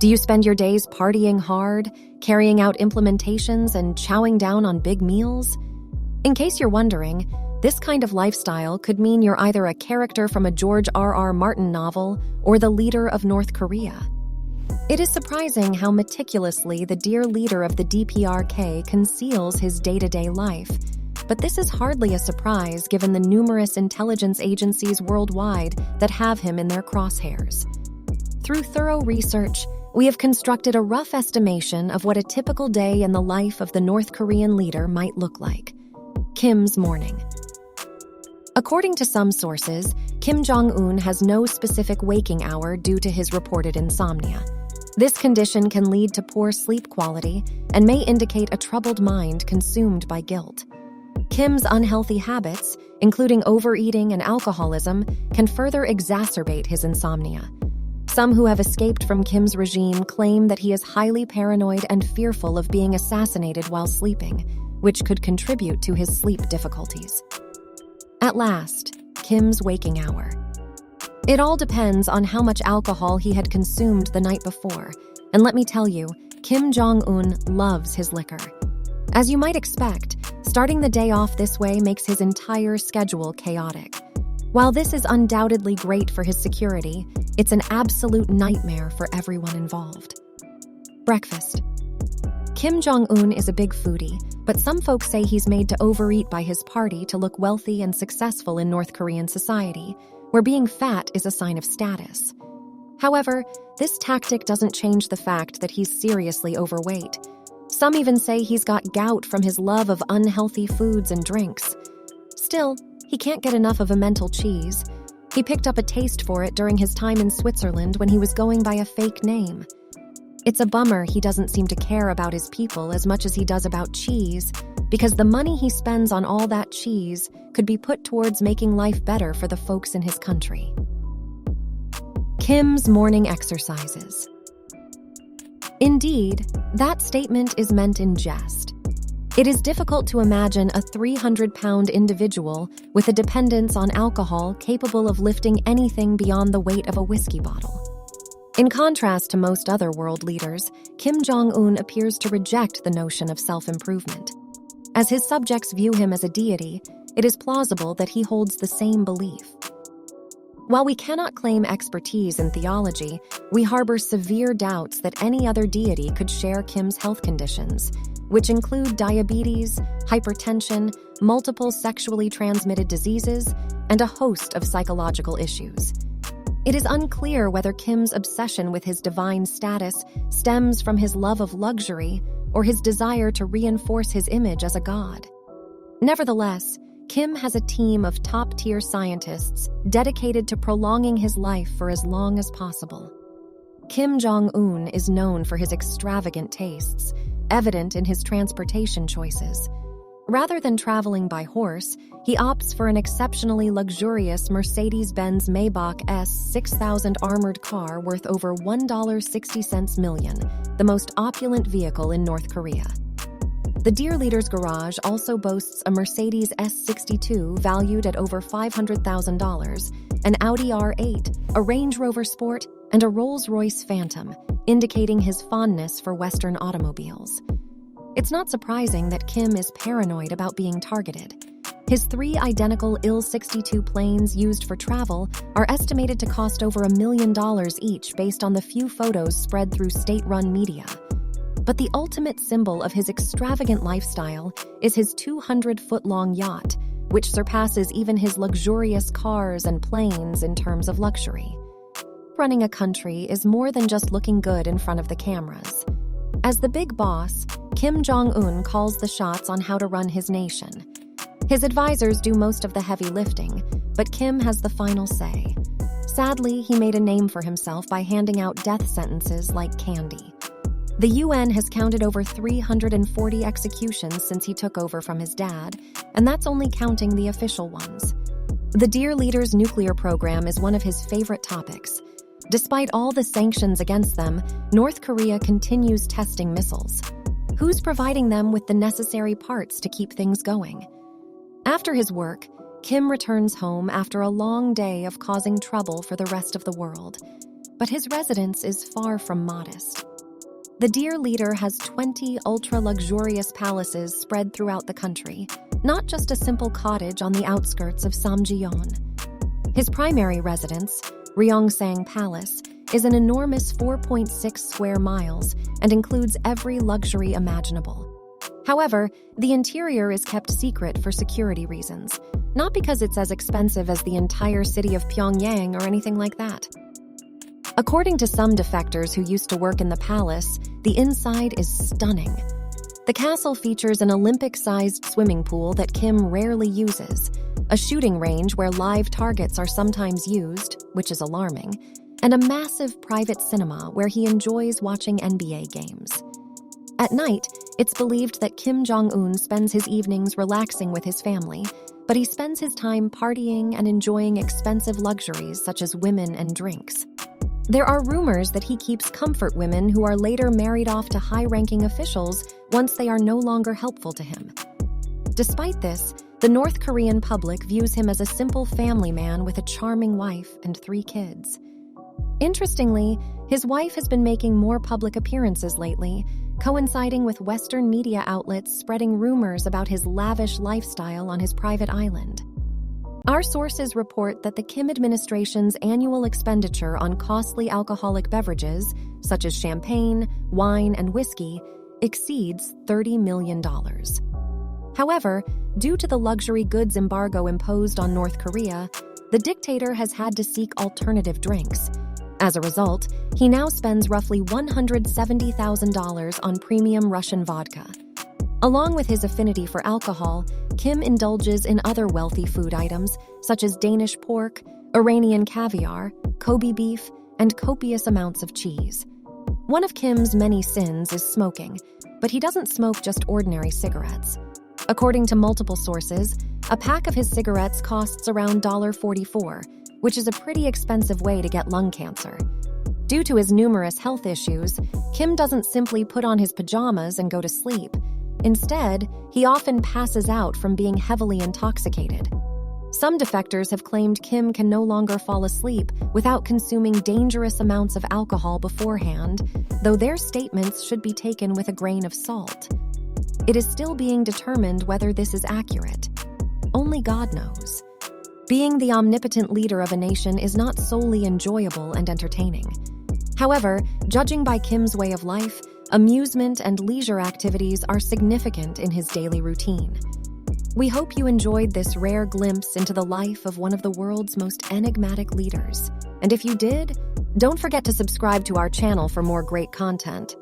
Do you spend your days partying hard, carrying out implementations, and chowing down on big meals? In case you're wondering, this kind of lifestyle could mean you're either a character from a George R.R. Martin novel or the leader of North Korea. It is surprising how meticulously the dear leader of the DPRK conceals his day-to-day life, but this is hardly a surprise given the numerous intelligence agencies worldwide that have him in their crosshairs. Through thorough research, we have constructed a rough estimation of what a typical day in the life of the North Korean leader might look like. Kim's morning. According to some sources, Kim Jong-un has no specific waking hour due to his reported insomnia. This condition can lead to poor sleep quality and may indicate a troubled mind consumed by guilt. Kim's unhealthy habits, including overeating and alcoholism, can further exacerbate his insomnia. Some who have escaped from Kim's regime claim that he is highly paranoid and fearful of being assassinated while sleeping, which could contribute to his sleep difficulties. At last, Kim's waking hour. It all depends on how much alcohol he had consumed the night before, and let me tell you, Kim Jong-un loves his liquor. As you might expect, starting the day off this way makes his entire schedule chaotic. While this is undoubtedly great for his security, it's an absolute nightmare for everyone involved. Breakfast. Kim Jong-un is a big foodie, but some folks say he's made to overeat by his party to look wealthy and successful in North Korean society, where being fat is a sign of status. However, this tactic doesn't change the fact that he's seriously overweight. Some even say he's got gout from his love of unhealthy foods and drinks. Still, he can't get enough of a mental cheese. He picked up a taste for it during his time in Switzerland when he was going by a fake name. It's a bummer he doesn't seem to care about his people as much as he does about cheese, because the money he spends on all that cheese could be put towards making life better for the folks in his country. Kim's morning exercises. Indeed, that statement is meant in jest. It is difficult to imagine a 300-pound individual with a dependence on alcohol capable of lifting anything beyond the weight of a whiskey bottle. In contrast to most other world leaders, Kim Jong-un appears to reject the notion of self-improvement. As his subjects view him as a deity, it is plausible that he holds the same belief. While we cannot claim expertise in theology, we harbor severe doubts that any other deity could share Kim's health conditions, which include diabetes, hypertension, multiple sexually transmitted diseases, and a host of psychological issues. It is unclear whether Kim's obsession with his divine status stems from his love of luxury or his desire to reinforce his image as a god. Nevertheless, Kim has a team of top-tier scientists dedicated to prolonging his life for as long as possible. Kim Jong-un is known for his extravagant tastes, evident in his transportation choices. Rather than traveling by horse, he opts for an exceptionally luxurious Mercedes-Benz Maybach S6000 armored car worth over $1.60 million, the most opulent vehicle in North Korea. The dear leader's garage also boasts a Mercedes S62 valued at over $500,000, an Audi R8, a Range Rover Sport, and a Rolls-Royce Phantom, indicating his fondness for Western automobiles. It's not surprising that Kim is paranoid about being targeted. His 3 identical Il-62 planes used for travel are estimated to cost over $1 million each based on the few photos spread through state-run media. But the ultimate symbol of his extravagant lifestyle is his 200-foot-long yacht, which surpasses even his luxurious cars and planes in terms of luxury. Running a country is more than just looking good in front of the cameras. As the big boss, Kim Jong-un calls the shots on how to run his nation. His advisors do most of the heavy lifting, but Kim has the final say. Sadly, he made a name for himself by handing out death sentences like candy. The UN has counted over 340 executions since he took over from his dad, and that's only counting the official ones. The dear leader's nuclear program is one of his favorite topics. Despite all the sanctions against them, North Korea continues testing missiles. Who's providing them with the necessary parts to keep things going? After his work, Kim returns home after a long day of causing trouble for the rest of the world. But his residence is far from modest. The dear leader has 20 ultra-luxurious palaces spread throughout the country, not just a simple cottage on the outskirts of Samjiyon. His primary residence, Ryongsang Palace, is an enormous 4.6 square miles and includes every luxury imaginable. However, the interior is kept secret for security reasons, not because it's as expensive as the entire city of Pyongyang or anything like that. According to some defectors who used to work in the palace, the inside is stunning. The castle features an Olympic-sized swimming pool that Kim rarely uses, a shooting range where live targets are sometimes used, which is alarming, and a massive private cinema where he enjoys watching NBA games. At night, it's believed that Kim Jong-un spends his evenings relaxing with his family, but he spends his time partying and enjoying expensive luxuries such as women and drinks. There are rumors that he keeps comfort women who are later married off to high-ranking officials once they are no longer helpful to him. Despite this, the North Korean public views him as a simple family man with a charming wife and 3 kids. Interestingly, his wife has been making more public appearances lately, coinciding with Western media outlets spreading rumors about his lavish lifestyle on his private island. Our sources report that the Kim administration's annual expenditure on costly alcoholic beverages, such as champagne, wine, and whiskey, exceeds $30 million. However, due to the luxury goods embargo imposed on North Korea, the dictator has had to seek alternative drinks. As a result, he now spends roughly $170,000 on premium Russian vodka. Along with his affinity for alcohol, Kim indulges in other wealthy food items such as Danish pork, Iranian caviar, Kobe beef, and copious amounts of cheese. One of Kim's many sins is smoking, but he doesn't smoke just ordinary cigarettes. According to multiple sources, a pack of his cigarettes costs around $44, which is a pretty expensive way to get lung cancer. Due to his numerous health issues, Kim doesn't simply put on his pajamas and go to sleep. Instead, he often passes out from being heavily intoxicated. Some defectors have claimed Kim can no longer fall asleep without consuming dangerous amounts of alcohol beforehand, though their statements should be taken with a grain of salt. It is still being determined whether this is accurate. Only God knows. Being the omnipotent leader of a nation is not solely enjoyable and entertaining. However, judging by Kim's way of life, amusement and leisure activities are significant in his daily routine. We hope you enjoyed this rare glimpse into the life of one of the world's most enigmatic leaders. And if you did, don't forget to subscribe to our channel for more great content.